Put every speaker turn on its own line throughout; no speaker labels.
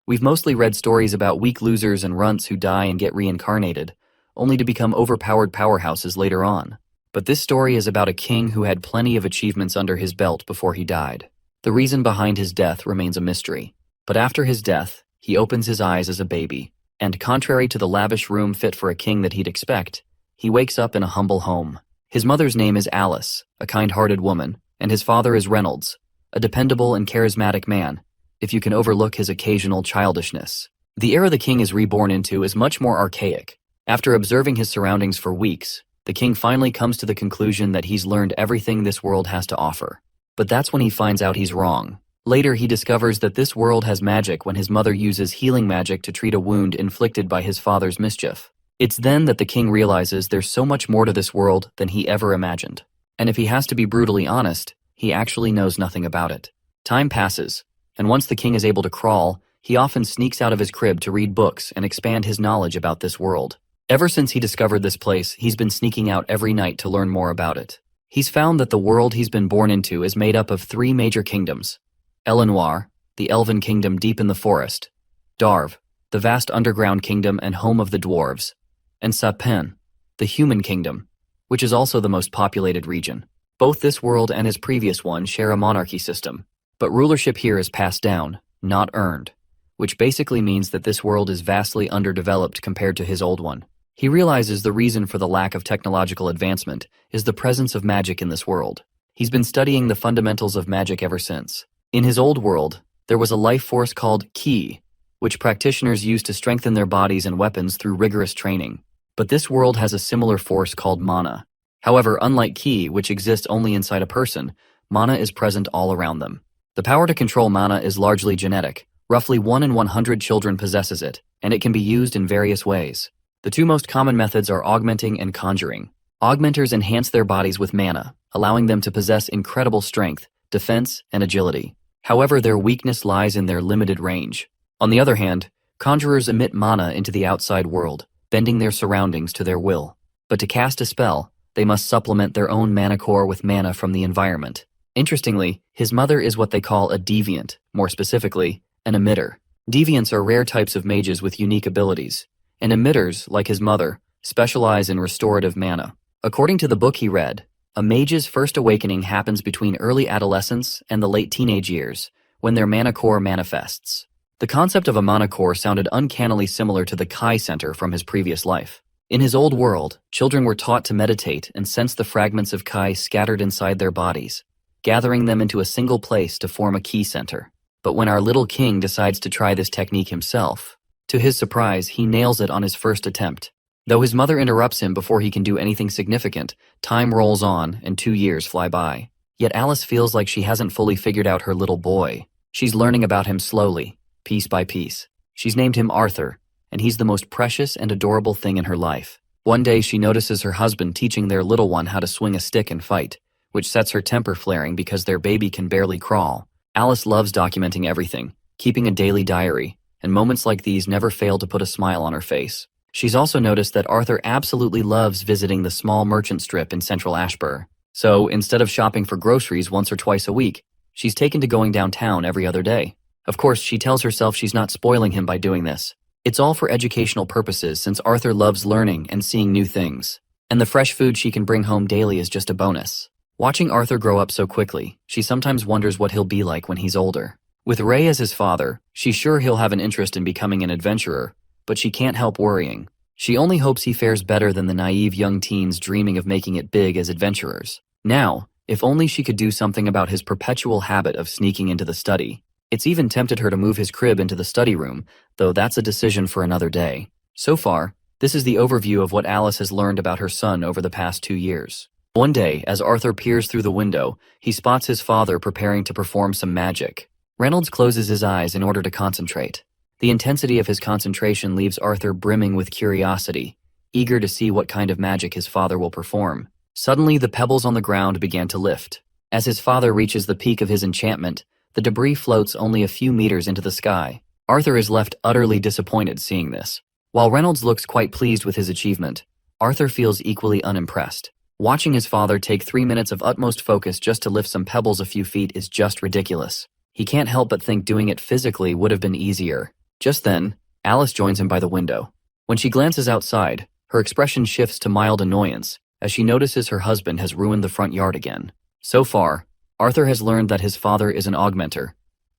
We've mostly read stories about weak losers and runts who die and get reincarnated, only to become overpowered powerhouses later on. But this story is about a king who had plenty of achievements under his belt before he died. The reason behind his death remains a mystery. But after his death, he opens his eyes as a baby, and contrary to the lavish room fit for a king that he'd expect, he wakes up in a humble home. His mother's name is Alice, a kind-hearted woman, and his father is Reynolds, a dependable and charismatic man, if you can overlook his occasional childishness. The era the king is reborn into is much more archaic. After observing his surroundings for weeks, the king finally comes to the conclusion that he's learned everything this world has to offer. But that's when he finds out he's wrong. Later, he discovers that this world has magic when his mother uses healing magic to treat a wound inflicted by his father's mischief. It's then that the king realizes there's so much more to this world than he ever imagined. And if he has to be brutally honest, he actually knows nothing about it. Time passes, and once the king is able to crawl, he often sneaks out of his crib to read books and expand his knowledge about this world. Ever since he discovered this place, he's been sneaking out every night to learn more about it. He's found that the world he's been born into is made up of 3 major kingdoms: Elenoir, the elven kingdom deep in the forest; Darv, the vast underground kingdom and home of the dwarves; and Sapin, the human kingdom, which is also the most populated region. Both this world and his previous one share a monarchy system, but rulership here is passed down, not earned, which basically means that this world is vastly underdeveloped compared to his old one. He realizes the reason for the lack of technological advancement is the presence of magic in this world. He's been studying the fundamentals of magic ever since. In his old world, there was a life force called Ki, which practitioners used to strengthen their bodies and weapons through rigorous training. But this world has a similar force called mana. However, unlike Ki, which exists only inside a person, mana is present all around them. The power to control mana is largely genetic. Roughly 1 in 100 children possesses it, and it can be used in various ways. The 2 most common methods are augmenting and conjuring. Augmenters enhance their bodies with mana, allowing them to possess incredible strength, defense, and agility. However, their weakness lies in their limited range. On the other hand, conjurers emit mana into the outside world, bending their surroundings to their will. But to cast a spell, they must supplement their own mana core with mana from the environment. Interestingly, his mother is what they call a deviant, more specifically, an emitter. Deviants are rare types of mages with unique abilities, and emitters, like his mother, specialize in restorative mana. According to the book he read, a mage's first awakening happens between early adolescence and the late teenage years, when their mana core manifests. The concept of a mana core sounded uncannily similar to the Kai Center from his previous life. In his old world, children were taught to meditate and sense the fragments of Kai scattered inside their bodies, gathering them into a single place to form a Ki Center. But when our little king decides to try this technique himself, to his surprise, he nails it on his first attempt. Though his mother interrupts him before he can do anything significant, time rolls on and 2 years fly by. Yet Alice feels like she hasn't fully figured out her little boy. She's learning about him slowly, piece by piece. She's named him Arthur, and he's the most precious and adorable thing in her life. One day she notices her husband teaching their little one how to swing a stick and fight, which sets her temper flaring because their baby can barely crawl. Alice loves documenting everything, keeping a daily diary, and moments like these never fail to put a smile on her face. She's also noticed that Arthur absolutely loves visiting the small merchant strip in central Ashbur. So, instead of shopping for groceries once or twice a week, she's taken to going downtown every other day. Of course, she tells herself she's not spoiling him by doing this. It's all for educational purposes since Arthur loves learning and seeing new things. And the fresh food she can bring home daily is just a bonus. Watching Arthur grow up so quickly, she sometimes wonders what he'll be like when he's older. With Ray as his father, she's sure he'll have an interest in becoming an adventurer, but she can't help worrying. She only hopes he fares better than the naive young teens dreaming of making it big as adventurers. Now, if only she could do something about his perpetual habit of sneaking into the study. It's even tempted her to move his crib into the study room, though that's a decision for another day. So far, this is the overview of what Alice has learned about her son over the past 2 years. One day, as Arthur peers through the window, he spots his father preparing to perform some magic. Reynolds closes his eyes in order to concentrate. The intensity of his concentration leaves Arthur brimming with curiosity, eager to see what kind of magic his father will perform. Suddenly, the pebbles on the ground began to lift. As his father reaches the peak of his enchantment, the debris floats only a few meters into the sky. Arthur is left utterly disappointed seeing this. While Reynolds looks quite pleased with his achievement, Arthur feels equally unimpressed. Watching his father take 3 minutes of utmost focus just to lift some pebbles a few feet is just ridiculous. He can't help but think doing it physically would have been easier. Just then, Alice joins him by the window. When she glances outside, her expression shifts to mild annoyance as she notices her husband has ruined the front yard again. So far, Arthur has learned that his father is an augmenter,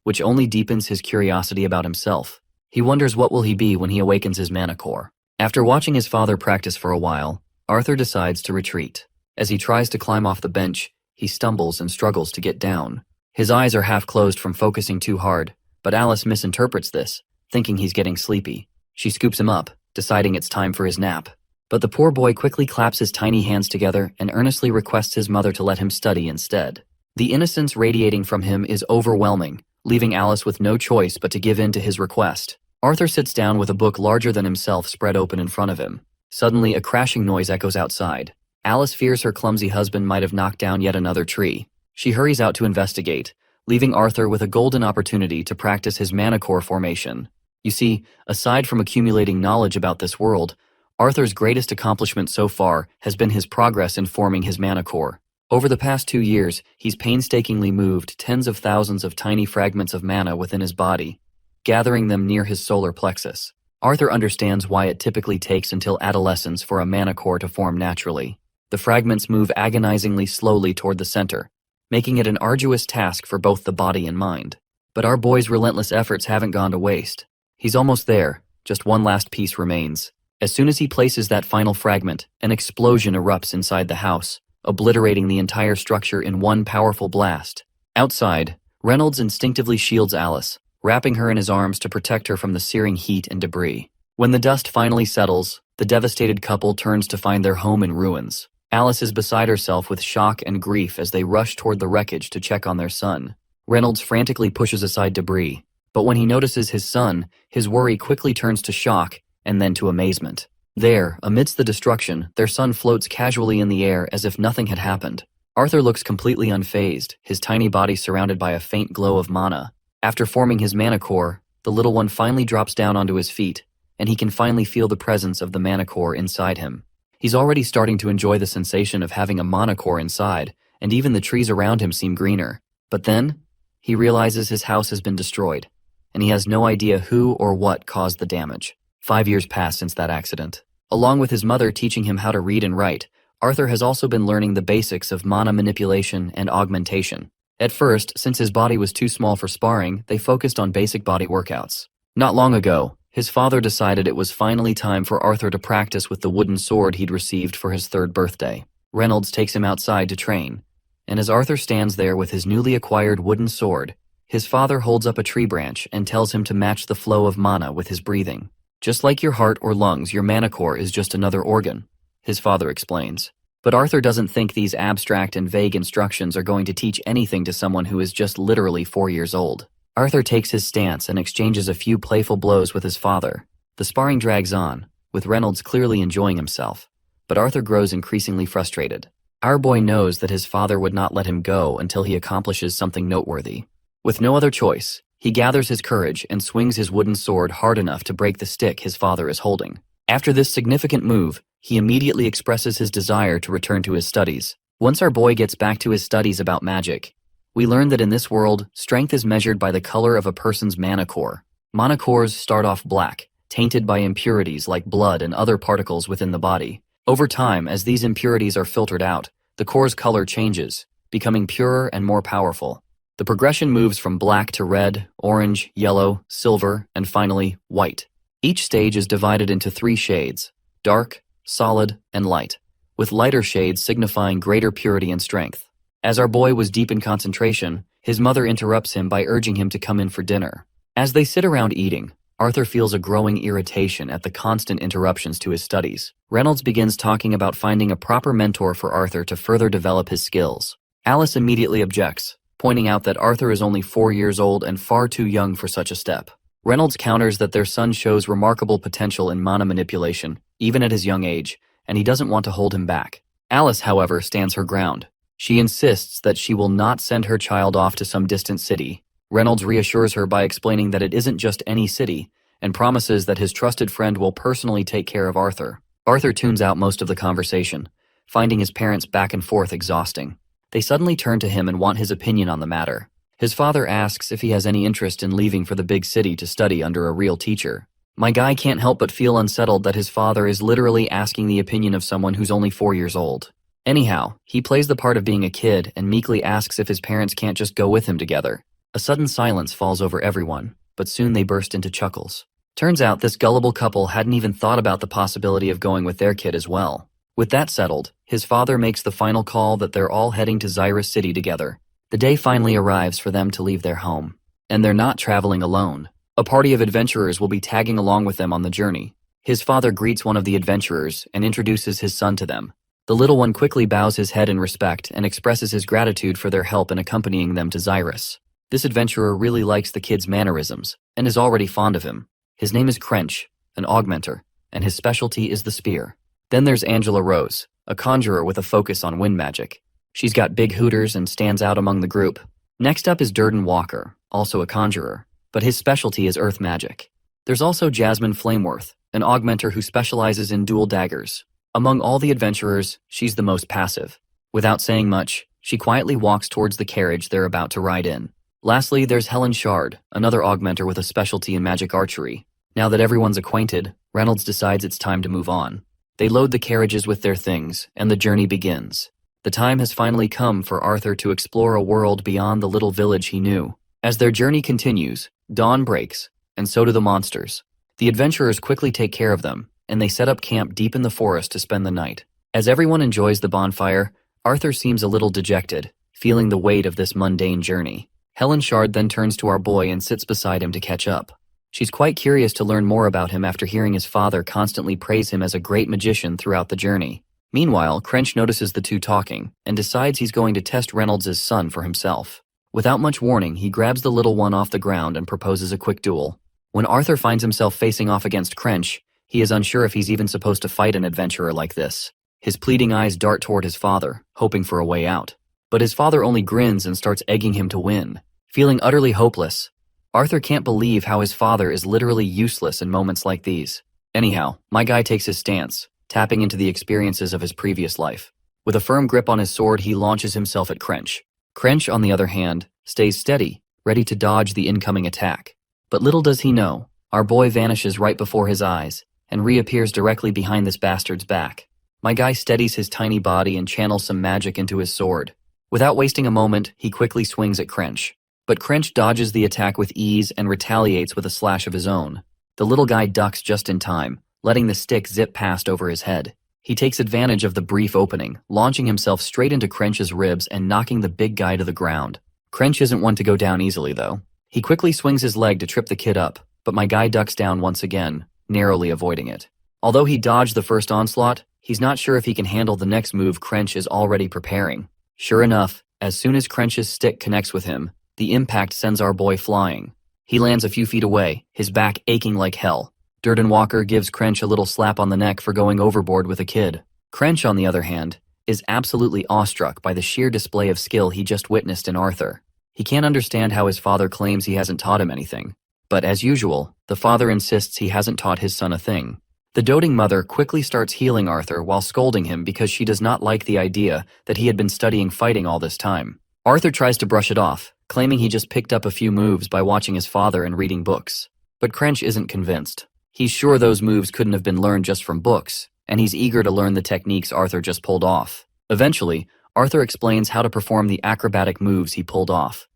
which only deepens his curiosity about himself. He wonders what will he be when he awakens his mana core. After watching his father practice for a while, Arthur decides to retreat. As he tries to climb off the bench, he stumbles and struggles to get down. His eyes are half closed from focusing too hard, but Alice misinterprets this, thinking he's getting sleepy. She scoops him up, deciding it's time for his nap. But the poor boy quickly claps his tiny hands together and earnestly requests his mother to let him study instead. The innocence radiating from him is overwhelming, leaving Alice with no choice but to give in to his request. Arthur sits down with a book larger than himself spread open in front of him. Suddenly, a crashing noise echoes outside. Alice fears her clumsy husband might have knocked down yet another tree. She hurries out to investigate, leaving Arthur with a golden opportunity to practice his mana core formation. You see, aside from accumulating knowledge about this world, Arthur's greatest accomplishment so far has been his progress in forming his mana core. Over the past 2 years, he's painstakingly moved tens of thousands of tiny fragments of mana within his body, gathering them near his solar plexus. Arthur understands why it typically takes until adolescence for a mana core to form naturally. The fragments move agonizingly slowly toward the center, making it an arduous task for both the body and mind. But our boy's relentless efforts haven't gone to waste. He's almost there, just one last piece remains. As soon as he places that final fragment, an explosion erupts inside the house, obliterating the entire structure in one powerful blast. Outside, Reynolds instinctively shields Alice, wrapping her in his arms to protect her from the searing heat and debris. When the dust finally settles, the devastated couple turns to find their home in ruins. Alice is beside herself with shock and grief as they rush toward the wreckage to check on their son. Reynolds frantically pushes aside debris, but when he notices his son, his worry quickly turns to shock and then to amazement. There, amidst the destruction, their son floats casually in the air as if nothing had happened. Arthur looks completely unfazed, his tiny body surrounded by a faint glow of mana. After forming his mana core, the little one finally drops down onto his feet, and he can finally feel the presence of the mana core inside him. He's already starting to enjoy the sensation of having a mana core inside, and even the trees around him seem greener. But then, he realizes his house has been destroyed, and he has no idea who or what caused the damage. 5 years pass since that accident. Along with his mother teaching him how to read and write, Arthur has also been learning the basics of mana manipulation and augmentation. At first, since his body was too small for sparring, they focused on basic body workouts. Not long ago, his father decided it was finally time for Arthur to practice with the wooden sword he'd received for his 3rd birthday. Reynolds takes him outside to train, and as Arthur stands there with his newly acquired wooden sword, his father holds up a tree branch and tells him to match the flow of mana with his breathing. Just like your heart or lungs, your mana core is just another organ, his father explains. But Arthur doesn't think these abstract and vague instructions are going to teach anything to someone who is just literally 4 years old. Arthur takes his stance and exchanges a few playful blows with his father. The sparring drags on, with Reynolds clearly enjoying himself, but Arthur grows increasingly frustrated. Our boy knows that his father would not let him go until he accomplishes something noteworthy. With no other choice, he gathers his courage and swings his wooden sword hard enough to break the stick his father is holding. After this significant move, he immediately expresses his desire to return to his studies. Once our boy gets back to his studies about magic, we learn that in this world, strength is measured by the color of a person's mana core. Mana cores start off black, tainted by impurities like blood and other particles within the body. Over time, as these impurities are filtered out, the core's color changes, becoming purer and more powerful. The progression moves from black to red, orange, yellow, silver, and finally, white. Each stage is divided into 3 shades: dark, solid, and light, with lighter shades signifying greater purity and strength. As our boy was deep in concentration, his mother interrupts him by urging him to come in for dinner. As they sit around eating, Arthur feels a growing irritation at the constant interruptions to his studies. Reynolds begins talking about finding a proper mentor for Arthur to further develop his skills. Alice immediately objects, pointing out that Arthur is only 4 years old and far too young for such a step. Reynolds counters that their son shows remarkable potential in mana manipulation, even at his young age, and he doesn't want to hold him back. Alice, however, stands her ground. She insists that she will not send her child off to some distant city. Reynolds reassures her by explaining that it isn't just any city, and promises that his trusted friend will personally take care of Arthur. Arthur tunes out most of the conversation, finding his parents back and forth exhausting. They suddenly turn to him and want his opinion on the matter. His father asks if he has any interest in leaving for the big city to study under a real teacher. My guy can't help but feel unsettled that his father is literally asking the opinion of someone who's only 4 years old. Anyhow, he plays the part of being a kid and meekly asks if his parents can't just go with him together. A sudden silence falls over everyone, but soon they burst into chuckles. Turns out this gullible couple hadn't even thought about the possibility of going with their kid as well. With that settled, his father makes the final call that they're all heading to Xyrus City together. The day finally arrives for them to leave their home. And they're not traveling alone. A party of adventurers will be tagging along with them on the journey. His father greets one of the adventurers and introduces his son to them. The little one quickly bows his head in respect and expresses his gratitude for their help in accompanying them to Xyrus. This adventurer really likes the kid's mannerisms and is already fond of him. His name is Crench, an augmenter, and his specialty is the spear. Then there's Angela Rose, a conjurer with a focus on wind magic. She's got big hooters and stands out among the group. Next up is Durden Walker, also a conjurer, but his specialty is earth magic. There's also Jasmine Flameworth, an augmenter who specializes in dual daggers. Among all the adventurers, she's the most passive. Without saying much, she quietly walks towards the carriage they're about to ride in. Lastly, there's Helen Shard, another augmenter with a specialty in magic archery. Now that everyone's acquainted, Reynolds decides it's time to move on. They load the carriages with their things, and the journey begins. The time has finally come for Arthur to explore a world beyond the little village he knew. As their journey continues, dawn breaks, and so do the monsters. The adventurers quickly take care of them, and they set up camp deep in the forest to spend the night. As everyone enjoys the bonfire, Arthur seems a little dejected, feeling the weight of this mundane journey. Helen Shard then turns to our boy and sits beside him to catch up. She's quite curious to learn more about him after hearing his father constantly praise him as a great magician throughout the journey. Meanwhile, Crench notices the two talking and decides he's going to test Reynolds' son for himself. Without much warning, he grabs the little one off the ground and proposes a quick duel. When Arthur finds himself facing off against Crench, he is unsure if he's even supposed to fight an adventurer like this. His pleading eyes dart toward his father, hoping for a way out. But his father only grins and starts egging him to win. Feeling utterly hopeless, Arthur can't believe how his father is literally useless in moments like these. Anyhow, my guy takes his stance, tapping into the experiences of his previous life. With a firm grip on his sword, he launches himself at Crench. Crench, on the other hand, stays steady, ready to dodge the incoming attack. But little does he know, our boy vanishes right before his eyes and reappears directly behind this bastard's back. My guy steadies his tiny body and channels some magic into his sword. Without wasting a moment, he quickly swings at Crench. But Crench dodges the attack with ease and retaliates with a slash of his own. The little guy ducks just in time, letting the stick zip past over his head. He takes advantage of the brief opening, launching himself straight into Crench's ribs and knocking the big guy to the ground. Crench isn't one to go down easily, though. He quickly swings his leg to trip the kid up, but my guy ducks down once again, narrowly avoiding it. Although he dodged the first onslaught, he's not sure if he can handle the next move Crench is already preparing. Sure enough, as soon as Crench's stick connects with him, the impact sends our boy flying. He lands a few feet away, his back aching like hell. Durden Walker gives Crench a little slap on the neck for going overboard with a kid. Crench, on the other hand, is absolutely awestruck by the sheer display of skill he just witnessed in Arthur. He can't understand how his father claims he hasn't taught him anything. But as usual, the father insists he hasn't taught his son a thing. The doting mother quickly starts healing Arthur while scolding him because she does not like the idea that he had been studying fighting all this time. Arthur tries to brush it off, claiming he just picked up a few moves by watching his father and reading books. But Crench isn't convinced. He's sure those moves couldn't have been learned just from books, and he's eager to learn the techniques Arthur just pulled off. Eventually, Arthur explains how to perform the acrobatic moves he pulled off.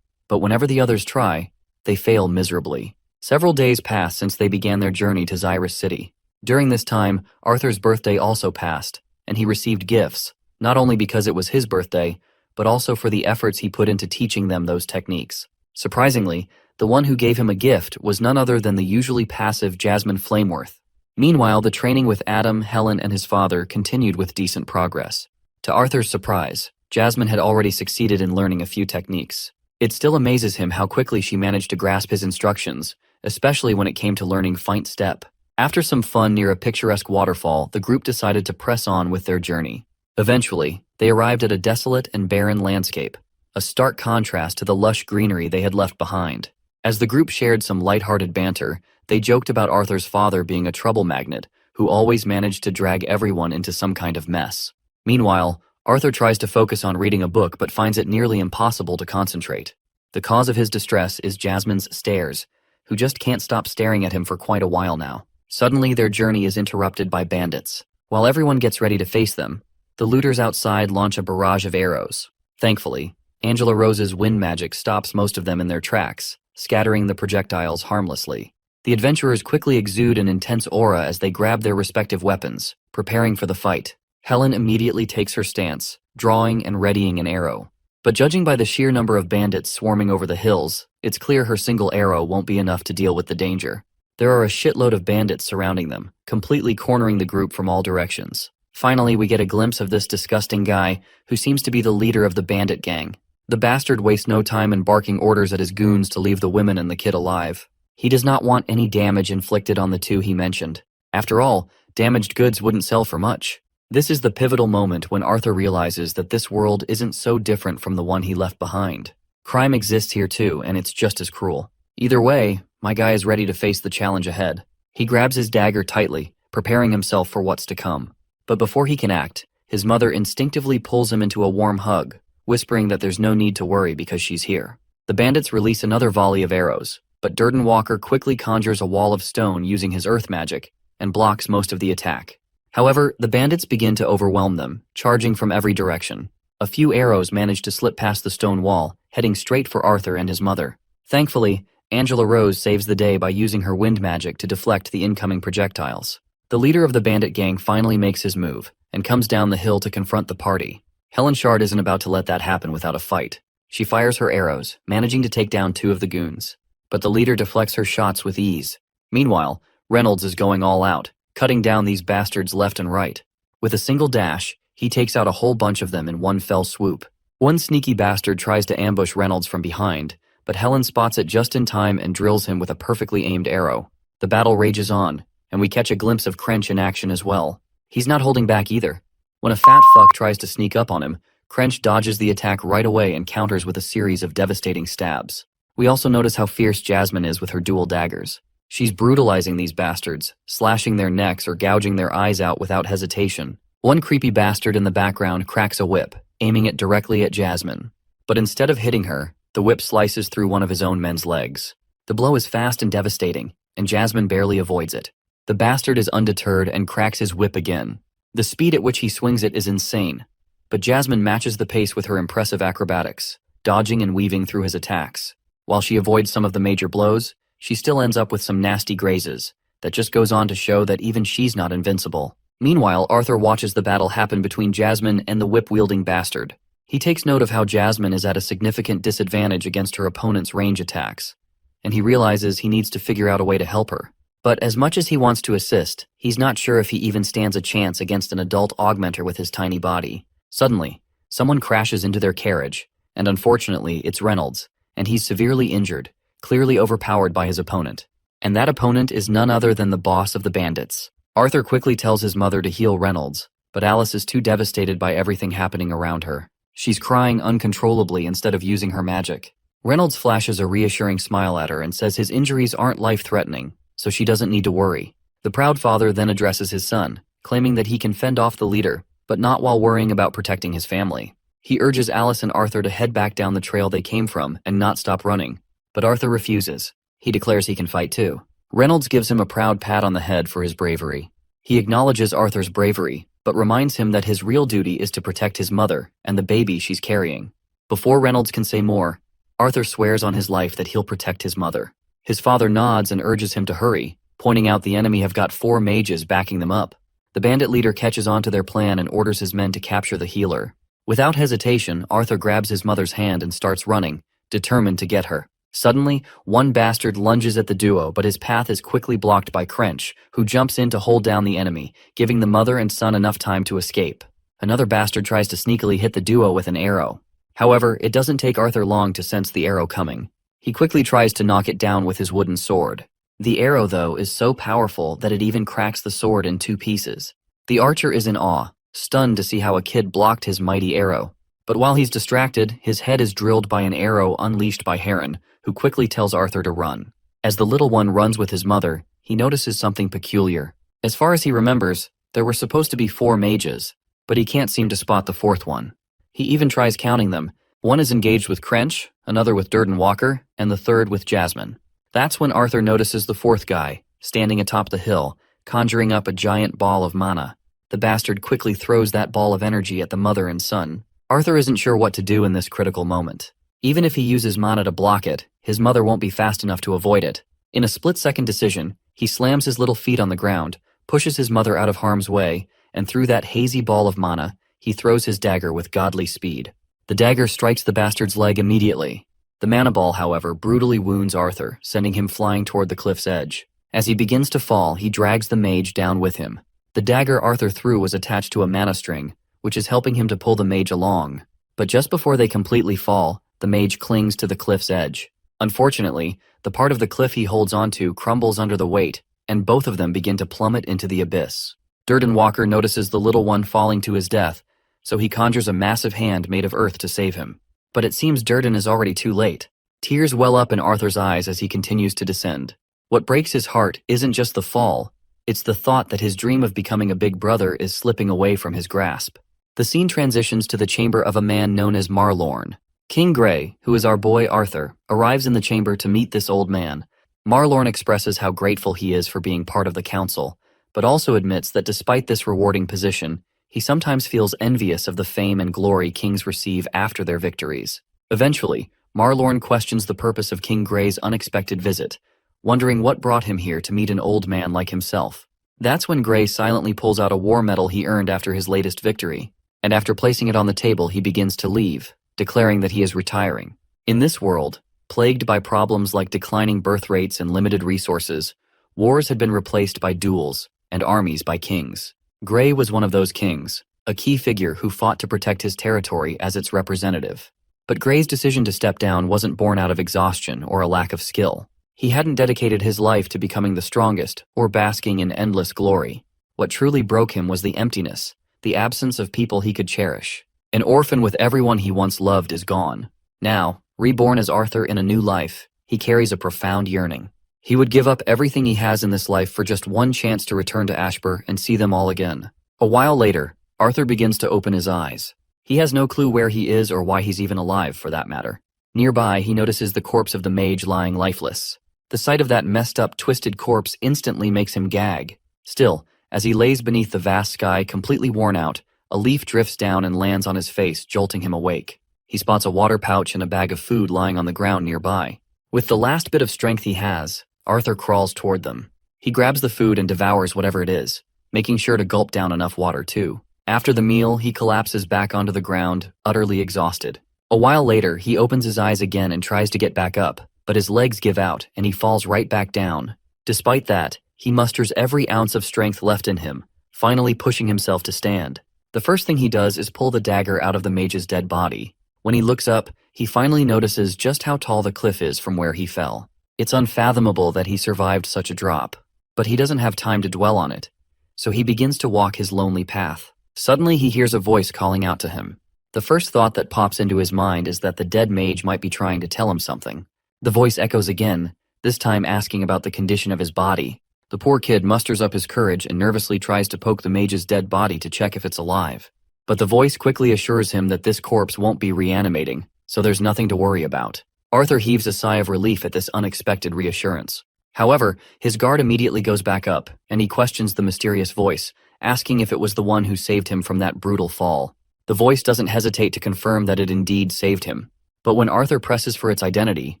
But whenever the others try, they fail miserably. Several days pass since they began their journey to Xyrus City. During this time, Arthur's birthday also passed, and he received gifts, not only because it was his birthday, but also for the efforts he put into teaching them those techniques. Surprisingly, the one who gave him a gift was none other than the usually passive Jasmine Flameworth. Meanwhile, the training with Adam, Helen, and his father continued with decent progress. To Arthur's surprise, Jasmine had already succeeded in learning a few techniques. It still amazes him how quickly she managed to grasp his instructions, especially when it came to learning feint step. After some fun near a picturesque waterfall, the group decided to press on with their journey. Eventually, they arrived at a desolate and barren landscape, a stark contrast to the lush greenery they had left behind. As the group shared some lighthearted banter, they joked about Arthur's father being a trouble magnet who always managed to drag everyone into some kind of mess. Meanwhile, Arthur tries to focus on reading a book but finds it nearly impossible to concentrate. The cause of his distress is Jasmine's stares, who just can't stop staring at him for quite a while now. Suddenly, their journey is interrupted by bandits. While everyone gets ready to face them, the looters outside launch a barrage of arrows. Thankfully, Angela Rose's wind magic stops most of them in their tracks, scattering the projectiles harmlessly. The adventurers quickly exude an intense aura as they grab their respective weapons, preparing for the fight. Helen immediately takes her stance, drawing and readying an arrow. But judging by the sheer number of bandits swarming over the hills, it's clear her single arrow won't be enough to deal with the danger. There are a shitload of bandits surrounding them, completely cornering the group from all directions. Finally, we get a glimpse of this disgusting guy, who seems to be the leader of the bandit gang. The bastard wastes no time in barking orders at his goons to leave the women and the kid alive. He does not want any damage inflicted on the two he mentioned. After all, damaged goods wouldn't sell for much. This is the pivotal moment when Arthur realizes that this world isn't so different from the one he left behind. Crime exists here too, and it's just as cruel. Either way, my guy is ready to face the challenge ahead. He grabs his dagger tightly, preparing himself for what's to come. But before he can act, his mother instinctively pulls him into a warm hug, whispering that there's no need to worry because she's here. The bandits release another volley of arrows, but Durden Walker quickly conjures a wall of stone using his earth magic and blocks most of the attack. However, the bandits begin to overwhelm them, charging from every direction. A few arrows manage to slip past the stone wall, heading straight for Arthur and his mother. Thankfully, Angela Rose saves the day by using her wind magic to deflect the incoming projectiles. The leader of the bandit gang finally makes his move and comes down the hill to confront the party. Helen Shard isn't about to let that happen without a fight. She fires her arrows, managing to take down two of the goons. But the leader deflects her shots with ease. Meanwhile, Reynolds is going all out, cutting down these bastards left and right. With a single dash, he takes out a whole bunch of them in one fell swoop. One sneaky bastard tries to ambush Reynolds from behind, but Helen spots it just in time and drills him with a perfectly aimed arrow. The battle rages on, and we catch a glimpse of Crench in action as well. He's not holding back either. When a fat fuck tries to sneak up on him, Crench dodges the attack right away and counters with a series of devastating stabs. We also notice how fierce Jasmine is with her dual daggers. She's brutalizing these bastards, slashing their necks or gouging their eyes out without hesitation. One creepy bastard in the background cracks a whip, aiming it directly at Jasmine. But instead of hitting her, the whip slices through one of his own men's legs. The blow is fast and devastating, and Jasmine barely avoids it. The bastard is undeterred and cracks his whip again. The speed at which he swings it is insane, but Jasmine matches the pace with her impressive acrobatics, dodging and weaving through his attacks. While she avoids some of the major blows, she still ends up with some nasty grazes that just goes on to show that even she's not invincible. Meanwhile, Arthur watches the battle happen between Jasmine and the whip-wielding bastard. He takes note of how Jasmine is at a significant disadvantage against her opponent's range attacks, and he realizes he needs to figure out a way to help her. But as much as he wants to assist, he's not sure if he even stands a chance against an adult augmenter with his tiny body. Suddenly, someone crashes into their carriage, and unfortunately, it's Reynolds, and he's severely injured, clearly overpowered by his opponent. And that opponent is none other than the boss of the bandits. Arthur quickly tells his mother to heal Reynolds, but Alice is too devastated by everything happening around her. She's crying uncontrollably instead of using her magic. Reynolds flashes a reassuring smile at her and says his injuries aren't life-threatening, so she doesn't need to worry. The proud father then addresses his son, claiming that he can fend off the leader, but not while worrying about protecting his family. He urges Alice and Arthur to head back down the trail they came from and not stop running, but Arthur refuses. He declares he can fight too. Reynolds gives him a proud pat on the head for his bravery. He acknowledges Arthur's bravery, but reminds him that his real duty is to protect his mother and the baby she's carrying. Before Reynolds can say more, Arthur swears on his life that he'll protect his mother. His father nods and urges him to hurry, pointing out the enemy have got 4 mages backing them up. The bandit leader catches on to their plan and orders his men to capture the healer. Without hesitation, Arthur grabs his mother's hand and starts running, determined to get her. Suddenly, one bastard lunges at the duo, but his path is quickly blocked by Crench, who jumps in to hold down the enemy, giving the mother and son enough time to escape. Another bastard tries to sneakily hit the duo with an arrow. However, it doesn't take Arthur long to sense the arrow coming. He quickly tries to knock it down with his wooden sword. The arrow, though, is so powerful that it even cracks the sword in 2 pieces. The archer is in awe, stunned to see how a kid blocked his mighty arrow. But while he's distracted, his head is drilled by an arrow unleashed by Heron, who quickly tells Arthur to run. As the little one runs with his mother, he notices something peculiar. As far as he remembers, there were supposed to be 4 mages, but he can't seem to spot the 4th one. He even tries counting them, One is engaged with Crench, another with Durden Walker, and the third with Jasmine. That's when Arthur notices the fourth guy, standing atop the hill, conjuring up a giant ball of mana. The bastard quickly throws that ball of energy at the mother and son. Arthur isn't sure what to do in this critical moment. Even if he uses mana to block it, his mother won't be fast enough to avoid it. In a split-second decision, he slams his little feet on the ground, pushes his mother out of harm's way, and through that hazy ball of mana, he throws his dagger with godly speed. The dagger strikes the bastard's leg immediately. The mana ball, however, brutally wounds Arthur, sending him flying toward the cliff's edge. As he begins to fall, he drags the mage down with him. The dagger Arthur threw was attached to a mana string, which is helping him to pull the mage along. But just before they completely fall, the mage clings to the cliff's edge. Unfortunately, the part of the cliff he holds onto crumbles under the weight, and both of them begin to plummet into the abyss. Durden Walker notices the little one falling to his death, so he conjures a massive hand made of earth to save him. But it seems Durden is already too late. Tears well up in Arthur's eyes as he continues to descend. What breaks his heart isn't just the fall, it's the thought that his dream of becoming a big brother is slipping away from his grasp. The scene transitions to the chamber of a man known as Marlorn. King Grey, who is our boy Arthur, arrives in the chamber to meet this old man. Marlorn expresses how grateful he is for being part of the council, but also admits that despite this rewarding position, he sometimes feels envious of the fame and glory kings receive after their victories. Eventually, Marlorn questions the purpose of King Grey's unexpected visit, wondering what brought him here to meet an old man like himself. That's when Grey silently pulls out a war medal he earned after his latest victory, and after placing it on the table he begins to leave, declaring that he is retiring. In this world, plagued by problems like declining birth rates and limited resources, wars had been replaced by duels, and armies by kings. Grey was one of those kings, a key figure who fought to protect his territory as its representative. But Grey's decision to step down wasn't born out of exhaustion or a lack of skill. He hadn't dedicated his life to becoming the strongest or basking in endless glory. What truly broke him was the emptiness, the absence of people he could cherish. An orphan with everyone he once loved is gone. Now, reborn as Arthur in a new life, he carries a profound yearning. He would give up everything he has in this life for just one chance to return to Ashbur and see them all again. A while later, Arthur begins to open his eyes. He has no clue where he is or why he's even alive, for that matter. Nearby, he notices the corpse of the mage lying lifeless. The sight of that messed up, twisted corpse instantly makes him gag. Still, as he lays beneath the vast sky, completely worn out, a leaf drifts down and lands on his face, jolting him awake. He spots a water pouch and a bag of food lying on the ground nearby. With the last bit of strength he has, Arthur crawls toward them. He grabs the food and devours whatever it is, making sure to gulp down enough water too. After the meal, he collapses back onto the ground, utterly exhausted. A while later, he opens his eyes again and tries to get back up, but his legs give out and he falls right back down. Despite that, he musters every ounce of strength left in him, finally pushing himself to stand. The first thing he does is pull the dagger out of the mage's dead body. When he looks up, he finally notices just how tall the cliff is from where he fell. It's unfathomable that he survived such a drop, but he doesn't have time to dwell on it, so he begins to walk his lonely path. Suddenly he hears a voice calling out to him. The first thought that pops into his mind is that the dead mage might be trying to tell him something. The voice echoes again, this time asking about the condition of his body. The poor kid musters up his courage and nervously tries to poke the mage's dead body to check if it's alive. But the voice quickly assures him that this corpse won't be reanimating, so there's nothing to worry about. Arthur heaves a sigh of relief at this unexpected reassurance. However, his guard immediately goes back up, and he questions the mysterious voice, asking if it was the one who saved him from that brutal fall. The voice doesn't hesitate to confirm that it indeed saved him. But when Arthur presses for its identity,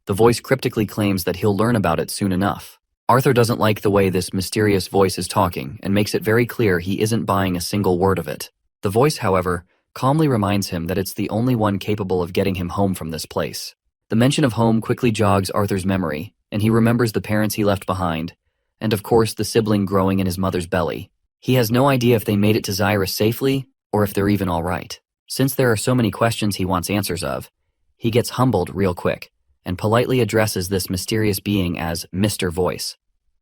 the voice cryptically claims that he'll learn about it soon enough. Arthur doesn't like the way this mysterious voice is talking and makes it very clear he isn't buying a single word of it. The voice, however, calmly reminds him that it's the only one capable of getting him home from this place. The mention of home quickly jogs Arthur's memory, and he remembers the parents he left behind, and of course the sibling growing in his mother's belly. He has no idea if they made it to Zyra safely, or if they're even alright. Since there are so many questions he wants answers of, he gets humbled real quick, and politely addresses this mysterious being as Mr. Voice,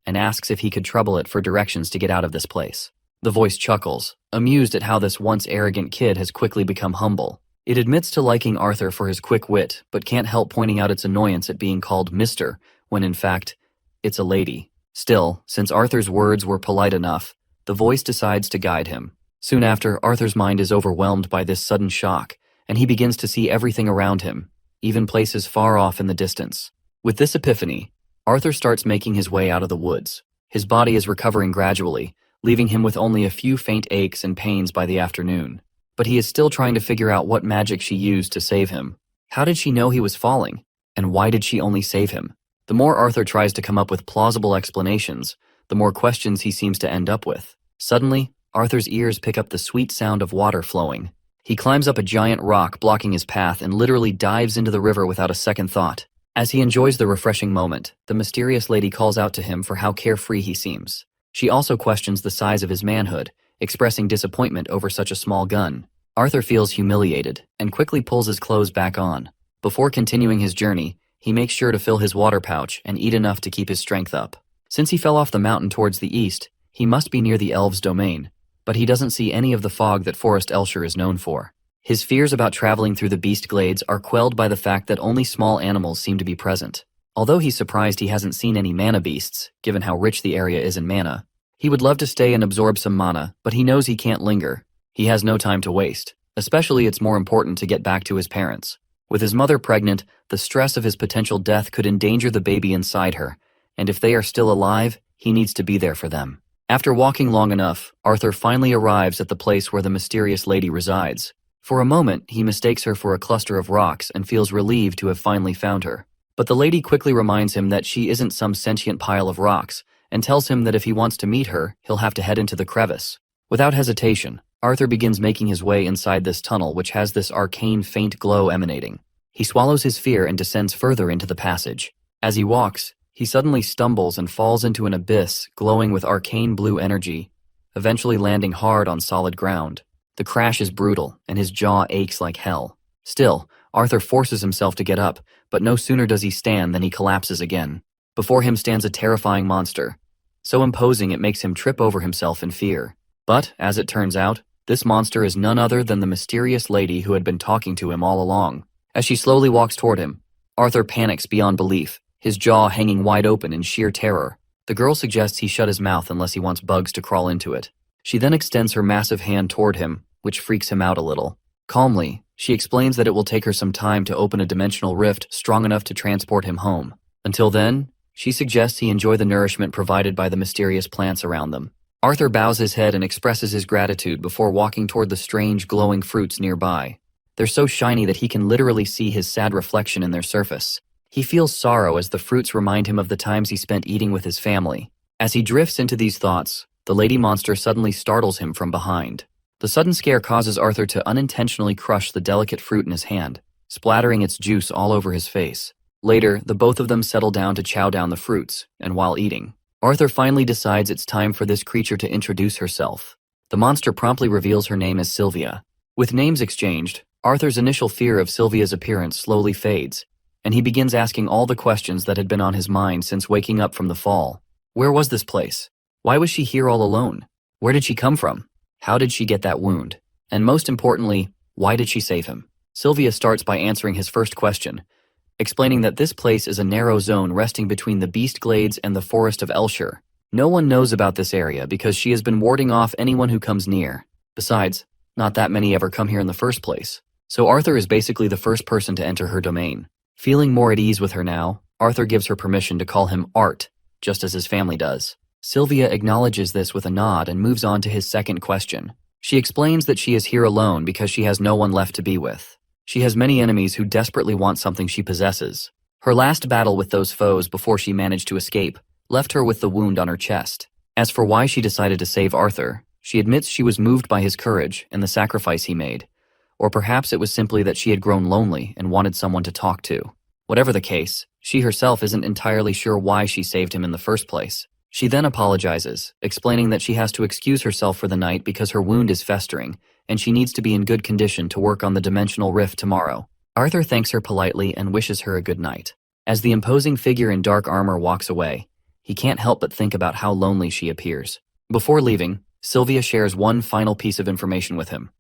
and asks if he could trouble it for directions to get out of this place. The voice chuckles, amused at how this once arrogant kid has quickly become humble. It admits to liking Arthur for his quick wit, but can't help pointing out its annoyance at being called Mr., when in fact, it's a lady. Still, since Arthur's words were polite enough, the voice decides to guide him. Soon after, Arthur's mind is overwhelmed by this sudden shock, and he begins to see everything around him, even places far off in the distance. With this epiphany, Arthur starts making his way out of the woods. His body is recovering gradually, leaving him with only a few faint aches and pains by the afternoon. But he is still trying to figure out what magic she used to save him. How did she know he was falling? And why did she only save him? The more Arthur tries to come up with plausible explanations, the more questions he seems to end up with. Suddenly, Arthur's ears pick up the sweet sound of water flowing. He climbs up a giant rock blocking his path and literally dives into the river without a second thought. As he enjoys the refreshing moment, the mysterious lady calls out to him for how carefree he seems. She also questions the size of his manhood, expressing disappointment over such a small gun. Arthur feels humiliated and quickly pulls his clothes back on. Before continuing his journey, he makes sure to fill his water pouch and eat enough to keep his strength up. Since he fell off the mountain towards the east, he must be near the elves' domain, but he doesn't see any of the fog that Forest Elsher is known for. His fears about traveling through the beast glades are quelled by the fact that only small animals seem to be present. Although he's surprised he hasn't seen any mana beasts, given how rich the area is in mana. He would love to stay and absorb some mana, but he knows he can't linger. He has no time to waste. Especially it's more important to get back to his parents. With his mother pregnant, the stress of his potential death could endanger the baby inside her, and if they are still alive, he needs to be there for them. After walking long enough, Arthur finally arrives at the place where the mysterious lady resides. For a moment, he mistakes her for a cluster of rocks and feels relieved to have finally found her. But the lady quickly reminds him that she isn't some sentient pile of rocks, and tells him that if he wants to meet her, he'll have to head into the crevice. Without hesitation, Arthur begins making his way inside this tunnel which has this arcane faint glow emanating. He swallows his fear and descends further into the passage. As he walks, he suddenly stumbles and falls into an abyss glowing with arcane blue energy, eventually landing hard on solid ground. The crash is brutal, and his jaw aches like hell. Still, Arthur forces himself to get up, but no sooner does he stand than he collapses again. Before him stands a terrifying monster, so imposing it makes him trip over himself in fear. But, as it turns out, this monster is none other than the mysterious lady who had been talking to him all along. As she slowly walks toward him, Arthur panics beyond belief, his jaw hanging wide open in sheer terror. The girl suggests he shut his mouth unless he wants bugs to crawl into it. She then extends her massive hand toward him, which freaks him out a little. Calmly, she explains that it will take her some time to open a dimensional rift strong enough to transport him home. Until then, she suggests he enjoy the nourishment provided by the mysterious plants around them. Arthur bows his head and expresses his gratitude before walking toward the strange glowing fruits nearby. They're so shiny that he can literally see his sad reflection in their surface. He feels sorrow as the fruits remind him of the times he spent eating with his family. As he drifts into these thoughts, the lady monster suddenly startles him from behind. The sudden scare causes Arthur to unintentionally crush the delicate fruit in his hand, splattering its juice all over his face. Later, the both of them settle down to chow down the fruits, and while eating, Arthur finally decides it's time for this creature to introduce herself. The monster promptly reveals her name as Sylvia. With names exchanged, Arthur's initial fear of Sylvia's appearance slowly fades, and he begins asking all the questions that had been on his mind since waking up from the fall. Where was this place? Why was she here all alone? Where did she come from? How did she get that wound? And most importantly, why did she save him? Sylvia starts by answering his first question, explaining that this place is a narrow zone resting between the Beast Glades and the Forest of Elsher. No one knows about this area because she has been warding off anyone who comes near. Besides, not that many ever come here in the first place. So Arthur is basically the first person to enter her domain. Feeling more at ease with her now, Arthur gives her permission to call him Art, just as his family does. Sylvia acknowledges this with a nod and moves on to his second question. She explains that she is here alone because she has no one left to be with. She has many enemies who desperately want something she possesses. Her last battle with those foes before she managed to escape left her with the wound on her chest. As for why she decided to save Arthur, she admits she was moved by his courage and the sacrifice he made. Or perhaps it was simply that she had grown lonely and wanted someone to talk to. Whatever the case, she herself isn't entirely sure why she saved him in the first place. She then apologizes, explaining that she has to excuse herself for the night because her wound is festering, and she needs to be in good condition to work on the dimensional rift tomorrow. Arthur thanks her politely and wishes her a good night. As the imposing figure in dark armor walks away, he can't help but think about how lonely she appears. Before leaving, Sylvia shares one final piece of information with him.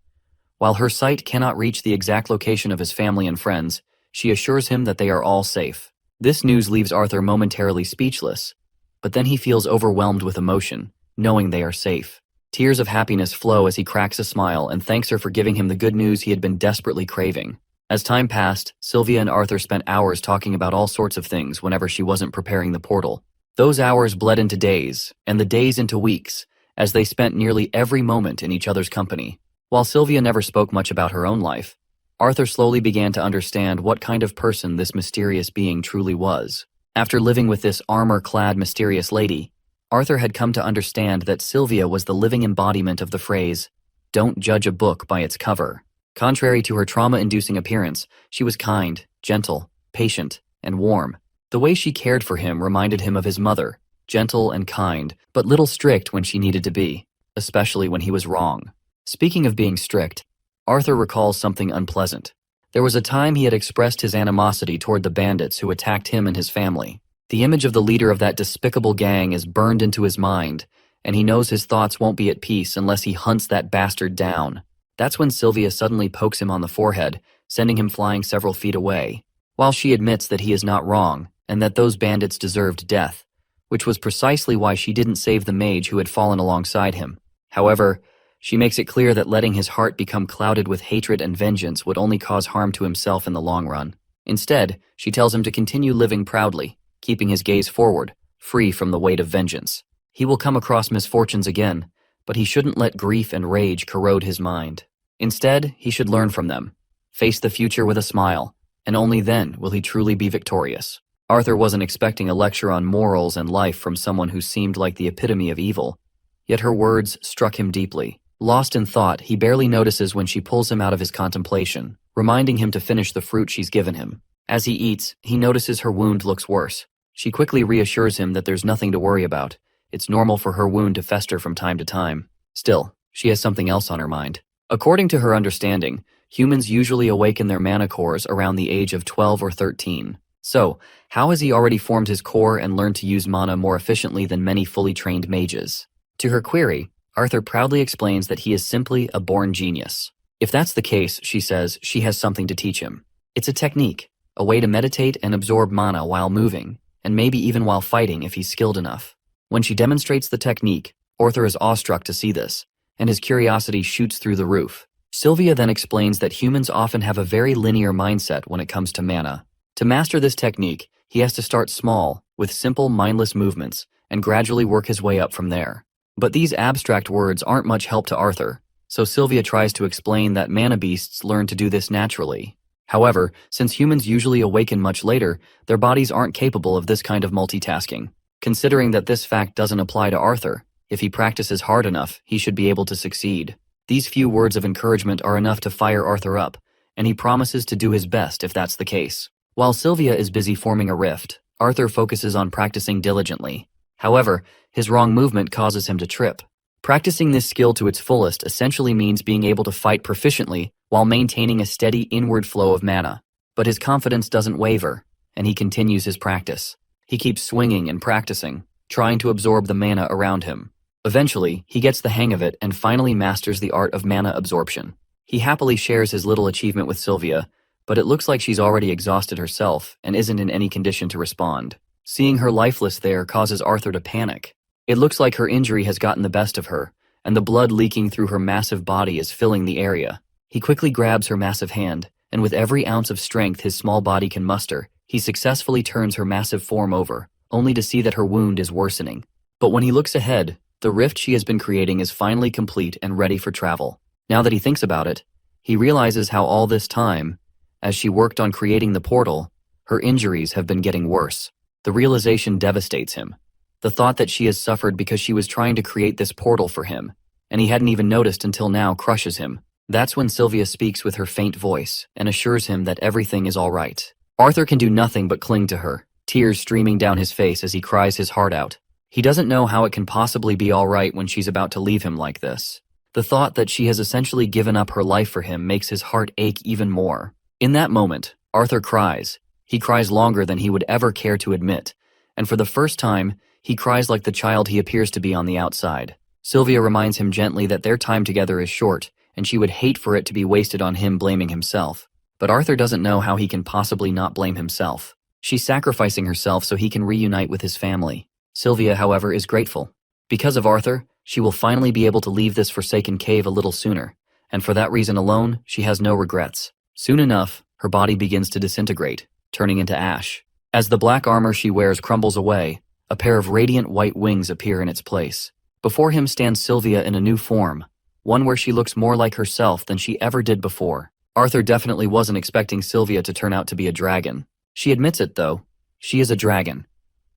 While her sight cannot reach the exact location of his family and friends, she assures him that they are all safe. This news leaves Arthur momentarily speechless, but then he feels overwhelmed with emotion, knowing they are safe. Tears of happiness flow as he cracks a smile and thanks her for giving him the good news he had been desperately craving. As time passed, Sylvia and Arthur spent hours talking about all sorts of things whenever she wasn't preparing the portal. Those hours bled into days, and the days into weeks, as they spent nearly every moment in each other's company. While Sylvia never spoke much about her own life, Arthur slowly began to understand what kind of person this mysterious being truly was. After living with this armor-clad mysterious lady, Arthur had come to understand that Sylvia was the living embodiment of the phrase, "Don't judge a book by its cover." Contrary to her trauma-inducing appearance, she was kind, gentle, patient, and warm. The way she cared for him reminded him of his mother, gentle and kind, but little strict when she needed to be, especially when he was wrong. Speaking of being strict, Arthur recalls something unpleasant. There was a time he had expressed his animosity toward the bandits who attacked him and his family. The image of the leader of that despicable gang is burned into his mind, and he knows his thoughts won't be at peace unless he hunts that bastard down. That's when Sylvia suddenly pokes him on the forehead, sending him flying several feet away. While she admits that he is not wrong, and that those bandits deserved death, which was precisely why she didn't save the mage who had fallen alongside him. However, she makes it clear that letting his heart become clouded with hatred and vengeance would only cause harm to himself in the long run. Instead, she tells him to continue living proudly, keeping his gaze forward, free from the weight of vengeance. He will come across misfortunes again, but he shouldn't let grief and rage corrode his mind. Instead, he should learn from them, face the future with a smile, and only then will he truly be victorious. Arthur wasn't expecting a lecture on morals and life from someone who seemed like the epitome of evil, yet her words struck him deeply. Lost in thought, he barely notices when she pulls him out of his contemplation, reminding him to finish the fruit she's given him. As he eats, he notices her wound looks worse. She quickly reassures him that there's nothing to worry about. It's normal for her wound to fester from time to time. Still, she has something else on her mind. According to her understanding, humans usually awaken their mana cores around the age of 12 or 13. So, how has he already formed his core and learned to use mana more efficiently than many fully trained mages? To her query, Arthur proudly explains that he is simply a born genius. If that's the case, she says, she has something to teach him. It's a technique, a way to meditate and absorb mana while moving, and maybe even while fighting if he's skilled enough. When she demonstrates the technique, Arthur is awestruck to see this, and his curiosity shoots through the roof. Sylvia then explains that humans often have a very linear mindset when it comes to mana. To master this technique, he has to start small, with simple, mindless movements, and gradually work his way up from there. But these abstract words aren't much help to Arthur, so Sylvia tries to explain that mana beasts learn to do this naturally. However, since humans usually awaken much later, their bodies aren't capable of this kind of multitasking. Considering that this fact doesn't apply to Arthur, if he practices hard enough, he should be able to succeed. These few words of encouragement are enough to fire Arthur up, and he promises to do his best if that's the case. While Sylvia is busy forming a rift, Arthur focuses on practicing diligently. However, his wrong movement causes him to trip. Practicing this skill to its fullest essentially means being able to fight proficiently while maintaining a steady inward flow of mana. But his confidence doesn't waver, and he continues his practice. He keeps swinging and practicing, trying to absorb the mana around him. Eventually, he gets the hang of it and finally masters the art of mana absorption. He happily shares his little achievement with Sylvia, but it looks like she's already exhausted herself and isn't in any condition to respond. Seeing her lifeless there causes Arthur to panic. It looks like her injury has gotten the best of her, and the blood leaking through her massive body is filling the area. He quickly grabs her massive hand, and with every ounce of strength his small body can muster, he successfully turns her massive form over, only to see that her wound is worsening. But when he looks ahead, the rift she has been creating is finally complete and ready for travel. Now that he thinks about it, he realizes how all this time, as she worked on creating the portal, her injuries have been getting worse. The realization devastates him. The thought that she has suffered because she was trying to create this portal for him, and he hadn't even noticed until now, crushes him. That's when Sylvia speaks with her faint voice and assures him that everything is all right. Arthur can do nothing but cling to her, tears streaming down his face as he cries his heart out. He doesn't know how it can possibly be all right when she's about to leave him like this. The thought that she has essentially given up her life for him makes his heart ache even more. In that moment, Arthur cries. He cries longer than he would ever care to admit, and for the first time, he cries like the child he appears to be on the outside. Sylvia reminds him gently that their time together is short, and she would hate for it to be wasted on him blaming himself. But Arthur doesn't know how he can possibly not blame himself. She's sacrificing herself so he can reunite with his family. Sylvia, however, is grateful. Because of Arthur, She will finally be able to leave this forsaken cave a little sooner, and for that reason alone, she has no regrets. Soon enough, her body begins to disintegrate, turning into ash. As the black armor she wears crumbles away, a pair of radiant white wings appear in its place. Before him stands Sylvia in a new form, one where she looks more like herself than she ever did before. Arthur definitely wasn't expecting Sylvia to turn out to be a dragon. She admits it, though. She is a dragon.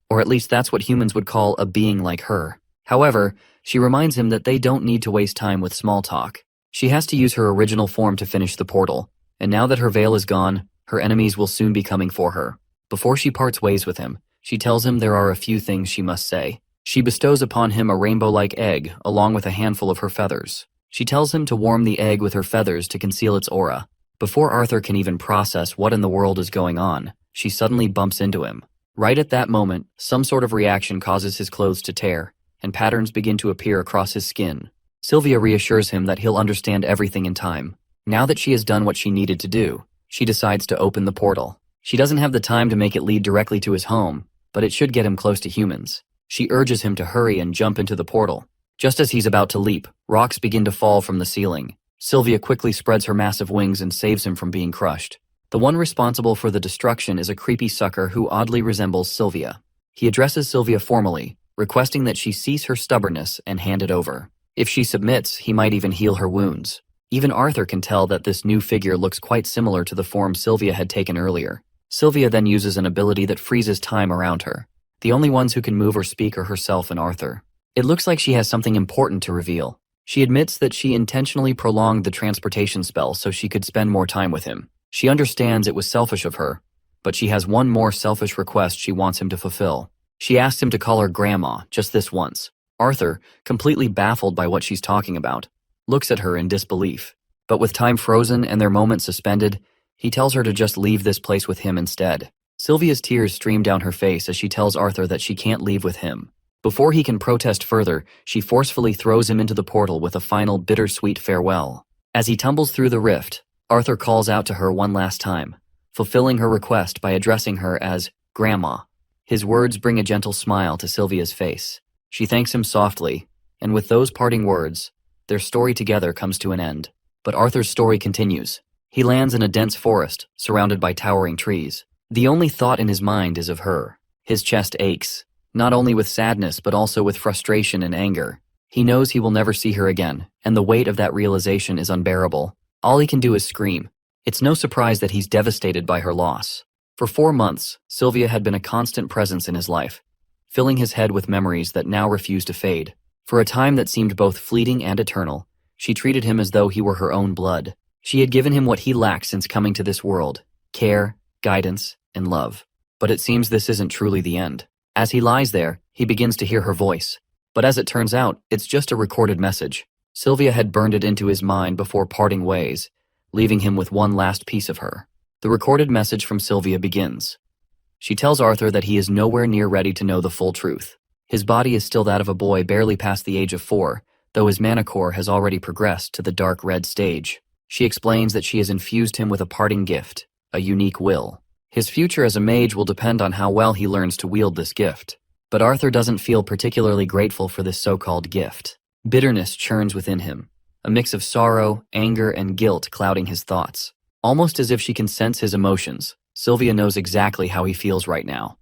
Or at least that's what humans would call a being like her. However, she reminds him that they don't need to waste time with small talk. She has to use her original form to finish the portal, and now that her veil is gone, her enemies will soon be coming for her. Before she parts ways with him, she tells him there are a few things she must say. She bestows upon him a rainbow-like egg, along with a handful of her feathers. She tells him to warm the egg with her feathers to conceal its aura. Before Arthur can even process what in the world is going on, she suddenly bumps into him. Right at that moment, some sort of reaction causes his clothes to tear, and patterns begin to appear across his skin. Sylvia reassures him that he'll understand everything in time. Now that she has done what she needed to do, she decides to open the portal. She doesn't have the time to make it lead directly to his home, but it should get him close to humans. She urges him to hurry and jump into the portal. Just as he's about to leap, rocks begin to fall from the ceiling. Sylvia quickly spreads her massive wings and saves him from being crushed. The one responsible for the destruction is a creepy sucker who oddly resembles Sylvia. He addresses Sylvia formally, requesting that she cease her stubbornness and hand it over. If she submits, he might even heal her wounds. Even Arthur can tell that this new figure looks quite similar to the form Sylvia had taken earlier. Sylvia then uses an ability that freezes time around her. The only ones who can move or speak are herself and Arthur. It looks like she has something important to reveal. She admits that she intentionally prolonged the transportation spell so she could spend more time with him. She understands it was selfish of her, but she has one more selfish request she wants him to fulfill. She asks him to call her grandma just this once. Arthur, completely baffled by what she's talking about, looks at her in disbelief. But with time frozen and their moment suspended, he tells her to just leave this place with him instead. Sylvia's tears stream down her face as she tells Arthur that she can't leave with him. Before he can protest further, she forcefully throws him into the portal with a final bittersweet farewell. As he tumbles through the rift, Arthur calls out to her one last time, fulfilling her request by addressing her as Grandma. His words bring a gentle smile to Sylvia's face. She thanks him softly, and with those parting words, their story together comes to an end. But Arthur's story continues. He lands in a dense forest, surrounded by towering trees. The only thought in his mind is of her. His chest aches, not only with sadness but also with frustration and anger. He knows he will never see her again, and the weight of that realization is unbearable. All he can do is scream. It's no surprise that he's devastated by her loss. For 4 months, Sylvia had been a constant presence in his life, filling his head with memories that now refused to fade. For a time that seemed both fleeting and eternal, she treated him as though he were her own blood. She had given him what he lacked since coming to this world: care, guidance, and love. But it seems this isn't truly the end. As he lies there, he begins to hear her voice. But as it turns out, it's just a recorded message. Sylvia had burned it into his mind before parting ways, leaving him with one last piece of her. The recorded message from Sylvia begins. She tells Arthur that he is nowhere near ready to know the full truth. His body is still that of a boy barely past the age of 4, though his mana core has already progressed to the dark red stage. She explains that she has infused him with a parting gift, a unique will. His future as a mage will depend on how well he learns to wield this gift. But Arthur doesn't feel particularly grateful for this so-called gift. Bitterness churns within him, a mix of sorrow, anger, and guilt clouding his thoughts. Almost as if she can sense his emotions, Sylvia knows exactly how he feels right now.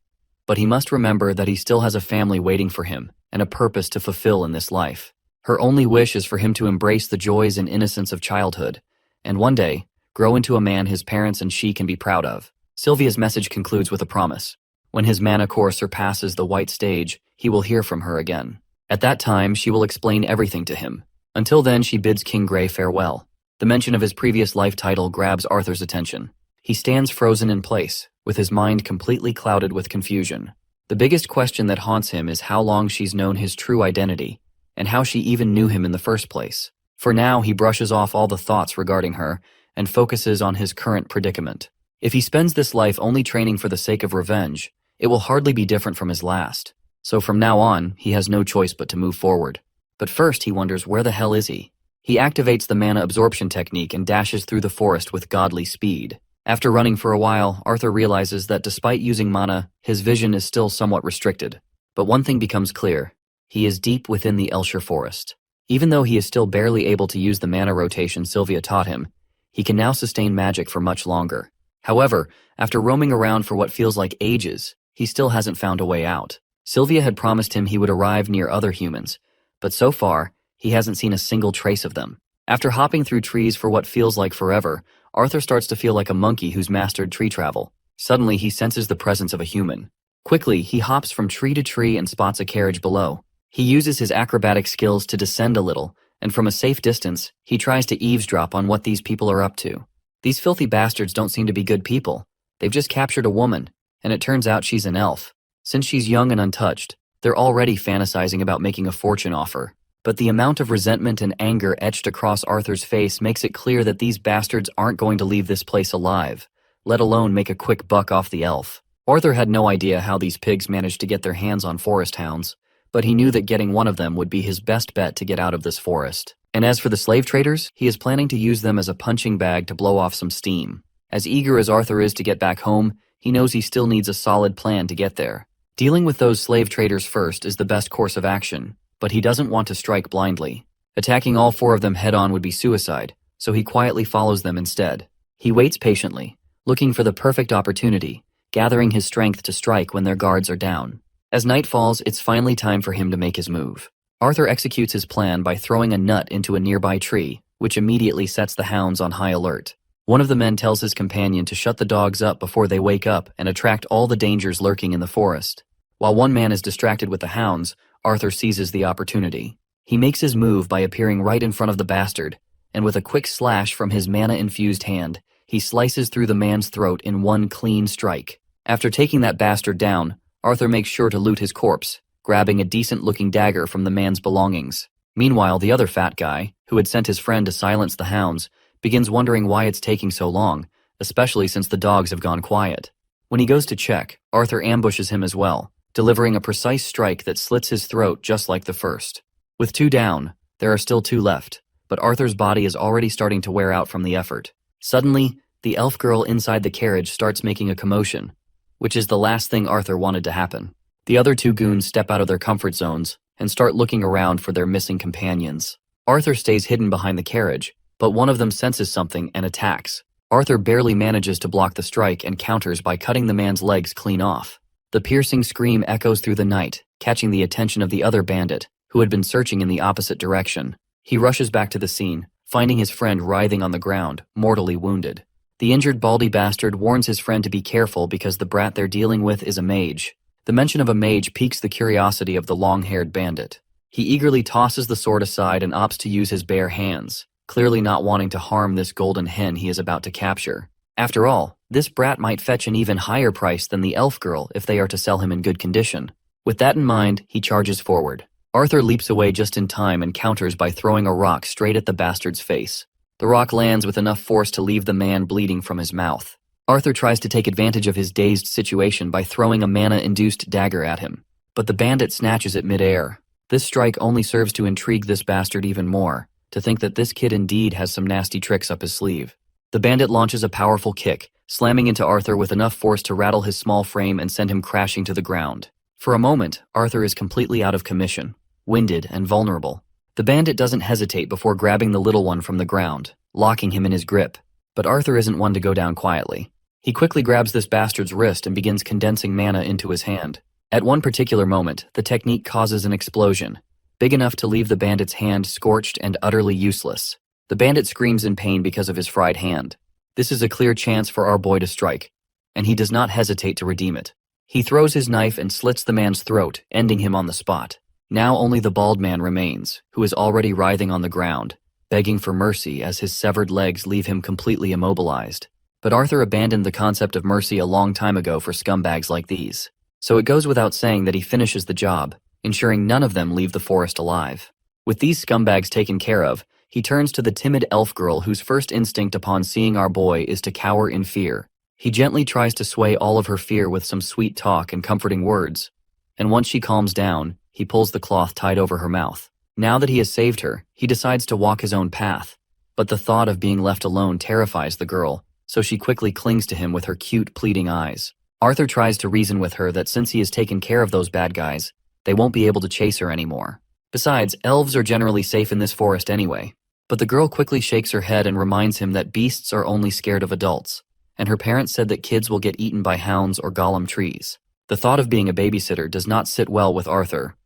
But he must remember that he still has a family waiting for him and a purpose to fulfill in this life. Her only wish is for him to embrace the joys and innocence of childhood, and one day, grow into a man his parents and she can be proud of. Sylvia's message concludes with a promise. When his mana core surpasses the white stage, he will hear from her again. At that time, she will explain everything to him. Until then, she bids King Grey farewell. The mention of his previous life title grabs Arthur's attention. He stands frozen in place, with his mind completely clouded with confusion. The biggest question that haunts him is how long she's known his true identity, and how she even knew him in the first place. For now, he brushes off all the thoughts regarding her and focuses on his current predicament. If he spends this life only training for the sake of revenge, it will hardly be different from his last. So from now on, he has no choice but to move forward. But first, he wonders, where the hell is he? He activates the mana absorption technique and dashes through the forest with godly speed. After running for a while, Arthur realizes that despite using mana, his vision is still somewhat restricted. But one thing becomes clear. He is deep within the Elshire forest. Even though he is still barely able to use the mana rotation Sylvia taught him, he can now sustain magic for much longer. However, after roaming around for what feels like ages, he still hasn't found a way out. Sylvia had promised him he would arrive near other humans, but so far, he hasn't seen a single trace of them. After hopping through trees for what feels like forever, Arthur starts to feel like a monkey who's mastered tree travel. Suddenly, he senses the presence of a human. Quickly, he hops from tree to tree and spots a carriage below. He uses his acrobatic skills to descend a little, and from a safe distance, he tries to eavesdrop on what these people are up to. These filthy bastards don't seem to be good people. They've just captured a woman, and it turns out she's an elf. Since she's young and untouched, they're already fantasizing about making a fortune offer. But the amount of resentment and anger etched across Arthur's face makes it clear that these bastards aren't going to leave this place alive, let alone make a quick buck off the elf. Arthur had no idea how these pigs managed to get their hands on forest hounds, but he knew that getting one of them would be his best bet to get out of this forest. And as for the slave traders, he is planning to use them as a punching bag to blow off some steam. As eager as Arthur is to get back home, he knows he still needs a solid plan to get there. Dealing with those slave traders first is the best course of action, but he doesn't want to strike blindly. Attacking all 4 of them head-on would be suicide, so he quietly follows them instead. He waits patiently, looking for the perfect opportunity, gathering his strength to strike when their guards are down. As night falls, it's finally time for him to make his move. Arthur executes his plan by throwing a nut into a nearby tree, which immediately sets the hounds on high alert. One of the men tells his companion to shut the dogs up before they wake up and attract all the dangers lurking in the forest. While one man is distracted with the hounds, Arthur seizes the opportunity. He makes his move by appearing right in front of the bastard, and with a quick slash from his mana-infused hand, he slices through the man's throat in one clean strike. After taking that bastard down, Arthur makes sure to loot his corpse, grabbing a decent-looking dagger from the man's belongings. Meanwhile, the other fat guy, who had sent his friend to silence the hounds, begins wondering why it's taking so long, especially since the dogs have gone quiet. When he goes to check, Arthur ambushes him as well, delivering a precise strike that slits his throat just like the first. With 2 down, there are still 2 left, but Arthur's body is already starting to wear out from the effort. Suddenly, the elf girl inside the carriage starts making a commotion, which is the last thing Arthur wanted to happen. The other 2 goons step out of their comfort zones and start looking around for their missing companions. Arthur stays hidden behind the carriage, but one of them senses something and attacks. Arthur barely manages to block the strike and counters by cutting the man's legs clean off. The piercing scream echoes through the night, catching the attention of the other bandit, who had been searching in the opposite direction. He rushes back to the scene, finding his friend writhing on the ground, mortally wounded. The injured baldy bastard warns his friend to be careful because the brat they're dealing with is a mage. The mention of a mage piques the curiosity of the long-haired bandit. He eagerly tosses the sword aside and opts to use his bare hands, clearly not wanting to harm this golden hen he is about to capture. After all, this brat might fetch an even higher price than the elf girl if they are to sell him in good condition. With that in mind, he charges forward. Arthur leaps away just in time and counters by throwing a rock straight at the bastard's face. The rock lands with enough force to leave the man bleeding from his mouth. Arthur tries to take advantage of his dazed situation by throwing a mana-induced dagger at him, but the bandit snatches it mid-air. This strike only serves to intrigue this bastard even more, to think that this kid indeed has some nasty tricks up his sleeve. The bandit launches a powerful kick, slamming into Arthur with enough force to rattle his small frame and send him crashing to the ground. For a moment, Arthur is completely out of commission, winded and vulnerable. The bandit doesn't hesitate before grabbing the little one from the ground, locking him in his grip. But Arthur isn't one to go down quietly. He quickly grabs this bastard's wrist and begins condensing mana into his hand. At one particular moment, the technique causes an explosion, big enough to leave the bandit's hand scorched and utterly useless. The bandit screams in pain because of his fried hand. This is a clear chance for our boy to strike, and he does not hesitate to redeem it. He throws his knife and slits the man's throat, ending him on the spot. Now only the bald man remains, who is already writhing on the ground, begging for mercy as his severed legs leave him completely immobilized. But Arthur abandoned the concept of mercy a long time ago for scumbags like these. So it goes without saying that he finishes the job, ensuring none of them leave the forest alive. With these scumbags taken care of, he turns to the timid elf girl whose first instinct upon seeing our boy is to cower in fear. He gently tries to sway all of her fear with some sweet talk and comforting words, and once she calms down, he pulls the cloth tied over her mouth. Now that he has saved her, he decides to walk his own path, but the thought of being left alone terrifies the girl, so she quickly clings to him with her cute, pleading eyes. Arthur tries to reason with her that since he has taken care of those bad guys, They won't be able to chase her anymore. Besides, elves are generally safe in this forest anyway. But the girl quickly shakes her head and reminds him that beasts are only scared of adults, and her parents said that kids will get eaten by hounds or golem trees. The thought of being a babysitter does not sit well with Arthur,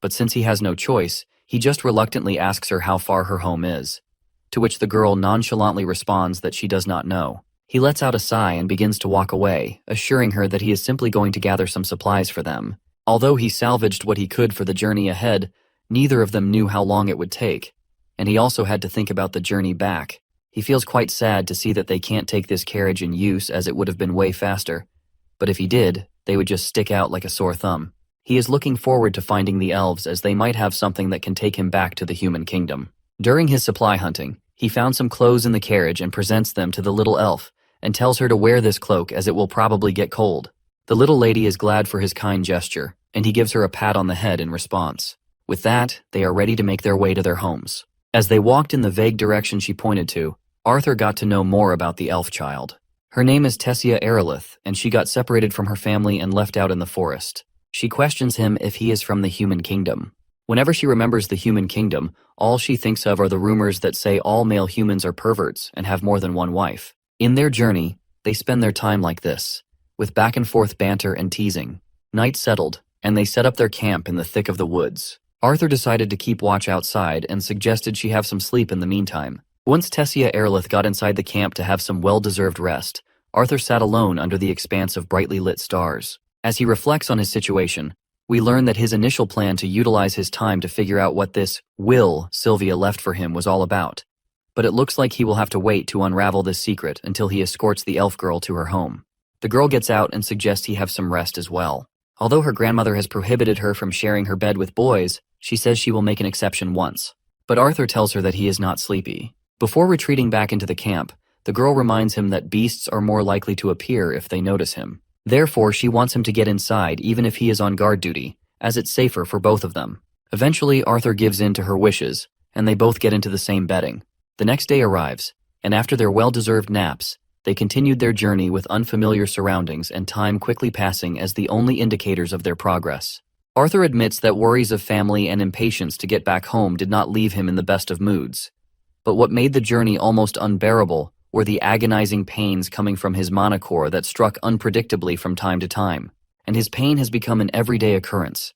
but since he has no choice, he just reluctantly asks her how far her home is, to which the girl nonchalantly responds that she does not know. He lets out a sigh and begins to walk away, assuring her that he is simply going to gather some supplies for them. Although he salvaged what he could for the journey ahead, neither of them knew how long it would take, and he also had to think about the journey back. He feels quite sad to see that they can't take this carriage in use as it would have been way faster, but if he did, they would just stick out like a sore thumb. He is looking forward to finding the elves as they might have something that can take him back to the human kingdom. During his supply hunting, he found some clothes in the carriage and presents them to the little elf, and tells her to wear this cloak as it will probably get cold. The little lady is glad for his kind gesture, and he gives her a pat on the head in response. With that, they are ready to make their way to their homes. As they walked in the vague direction she pointed to, Arthur got to know more about the elf child. Her name is Tessia Aerolith, and she got separated from her family and left out in the forest. She questions him if he is from the human kingdom. Whenever she remembers the human kingdom, all she thinks of are the rumors that say all male humans are perverts and have more than one wife. In their journey, they spend their time like this, with back and forth banter and teasing. Night settled, and they set up their camp in the thick of the woods. Arthur decided to keep watch outside and suggested she have some sleep in the meantime. Once Tessia Aerolith got inside the camp to have some well-deserved rest, Arthur sat alone under the expanse of brightly lit stars. As he reflects on his situation, we learn that his initial plan to utilize his time to figure out what this will Sylvia left for him was all about. But it looks like he will have to wait to unravel this secret until he escorts the elf girl to her home. The girl gets out and suggests he have some rest as well. Although her grandmother has prohibited her from sharing her bed with boys, she says she will make an exception once. But Arthur tells her that he is not sleepy. Before retreating back into the camp, the girl reminds him that beasts are more likely to appear if they notice him. Therefore, she wants him to get inside even if he is on guard duty, as it's safer for both of them. Eventually, Arthur gives in to her wishes, and they both get into the same bedding. The next day arrives, and after their well-deserved naps, they continued their journey with unfamiliar surroundings and time quickly passing as the only indicators of their progress. Arthur admits that worries of family and impatience to get back home did not leave him in the best of moods. But what made the journey almost unbearable were the agonizing pains coming from his monocore that struck unpredictably from time to time, and his pain has become an everyday occurrence.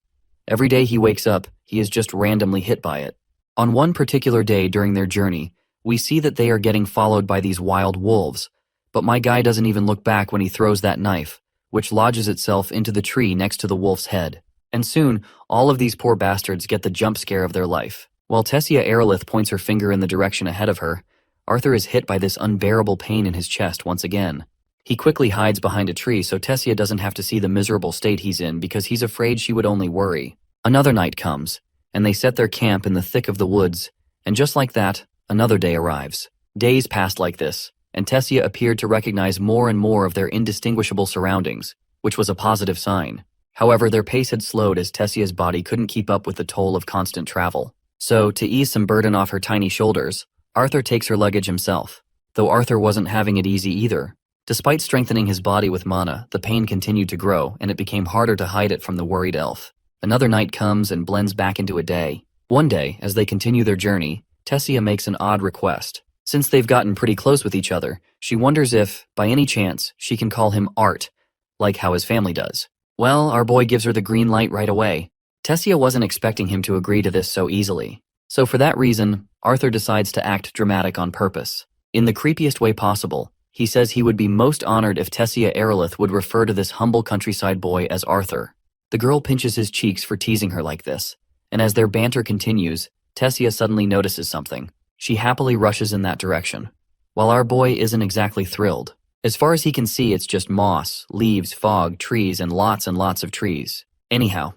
Every day he wakes up, he is just randomly hit by it. On one particular day during their journey, we see that they are getting followed by these wild wolves, but my guy doesn't even look back when he throws that knife, which lodges itself into the tree next to the wolf's head. And soon, all of these poor bastards get the jump scare of their life. While Tessia Aerolith points her finger in the direction ahead of her, Arthur is hit by this unbearable pain in his chest once again. He quickly hides behind a tree so Tessia doesn't have to see the miserable state he's in because he's afraid she would only worry. Another night comes, and they set their camp in the thick of the woods, and just like that, another day arrives. Days passed like this, and Tessia appeared to recognize more and more of their indistinguishable surroundings, which was a positive sign. However, their pace had slowed as Tessia's body couldn't keep up with the toll of constant travel. So, to ease some burden off her tiny shoulders, Arthur takes her luggage himself. Though Arthur wasn't having it easy either. Despite strengthening his body with mana, the pain continued to grow, and it became harder to hide it from the worried elf. Another night comes and blends back into a day. One day, as they continue their journey, Tessia makes an odd request. Since they've gotten pretty close with each other, she wonders if, by any chance, she can call him Art, like how his family does. Well, our boy gives her the green light right away. Tessia wasn't expecting him to agree to this so easily. So for that reason, Arthur decides to act dramatic on purpose. In the creepiest way possible, he says he would be most honored if Tessia Aerolith would refer to this humble countryside boy as Arthur. The girl pinches his cheeks for teasing her like this, and as their banter continues, Tessia suddenly notices something. She happily rushes in that direction, while our boy isn't exactly thrilled. As far as he can see, it's just moss, leaves, fog, trees, and lots of trees. Anyhow,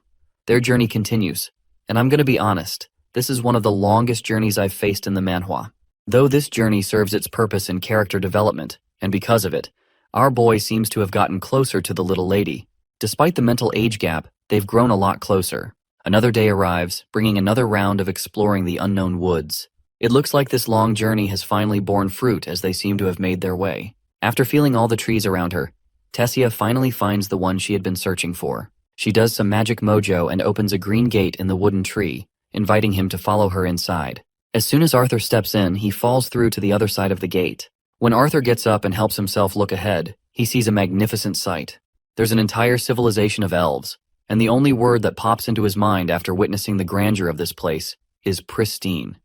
their journey continues, and I'm gonna be honest, this is one of the longest journeys I've faced in the manhwa. Though this journey serves its purpose in character development, and because of it, our boy seems to have gotten closer to the little lady. Despite the mental age gap, they've grown a lot closer. Another day arrives, bringing another round of exploring the unknown woods. It looks like this long journey has finally borne fruit as they seem to have made their way. After feeling all the trees around her, Tessia finally finds the one she had been searching for. She does some magic mojo and opens a green gate in the wooden tree, inviting him to follow her inside. As soon as Arthur steps in, he falls through to the other side of the gate. When Arthur gets up and helps himself look ahead, he sees a magnificent sight. There's an entire civilization of elves, and the only word that pops into his mind after witnessing the grandeur of this place is pristine.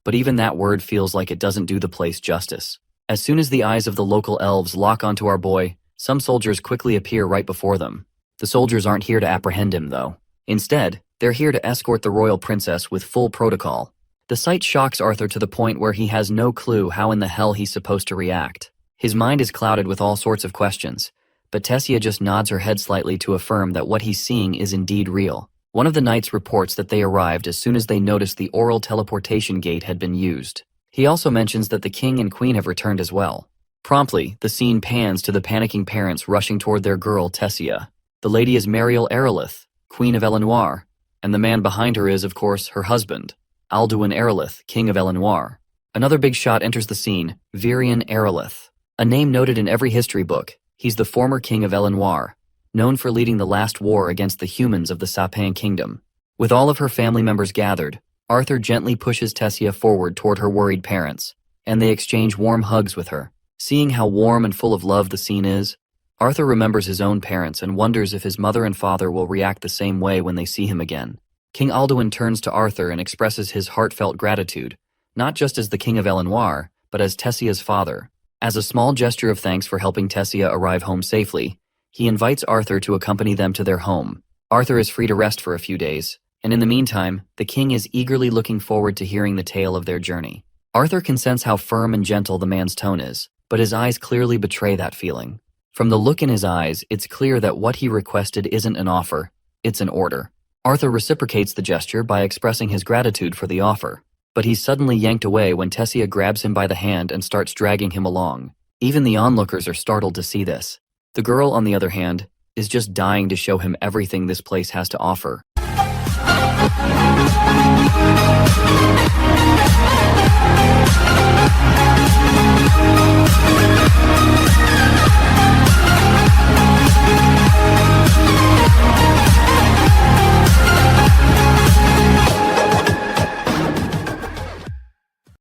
But even that word feels like it doesn't do the place justice. As soon as the eyes of the local elves lock onto our boy, some soldiers quickly appear right before them. The soldiers aren't here to apprehend him, though. Instead, they're here to escort the royal princess with full protocol. The sight shocks Arthur to the point where he has no clue how in the hell he's supposed to react. His mind is clouded with all sorts of questions, but Tessia just nods her head slightly to affirm that what he's seeing is indeed real. One of the knights reports that they arrived as soon as they noticed the oral teleportation gate had been used. He also mentions that the king and queen have returned as well. Promptly, the scene pans to the panicking parents rushing toward their girl, Tessia. The lady is Mariel Aerolith, queen of Elenoir, and the man behind her is, of course, her husband, Alduin Aerolith, king of Elenoir. Another big shot enters the scene, Virion Aerolith. A name noted in every history book, he's the former king of Elenoir, known for leading the last war against the humans of the Sapang kingdom. With all of her family members gathered, Arthur gently pushes Tessia forward toward her worried parents, and they exchange warm hugs with her. Seeing how warm and full of love the scene is, Arthur remembers his own parents and wonders if his mother and father will react the same way when they see him again. King Alduin turns to Arthur and expresses his heartfelt gratitude, not just as the king of Elenoir, but as Tessia's father. As a small gesture of thanks for helping Tessia arrive home safely, he invites Arthur to accompany them to their home. Arthur is free to rest for a few days, and in the meantime, the king is eagerly looking forward to hearing the tale of their journey. Arthur can sense how firm and gentle the man's tone is, but his eyes clearly betray that feeling. From the look in his eyes, it's clear that what he requested isn't an offer, it's an order. Arthur reciprocates the gesture by expressing his gratitude for the offer, but he's suddenly yanked away when Tessia grabs him by the hand and starts dragging him along. Even the onlookers are startled to see this. The girl, on the other hand, is just dying to show him everything this place has to offer.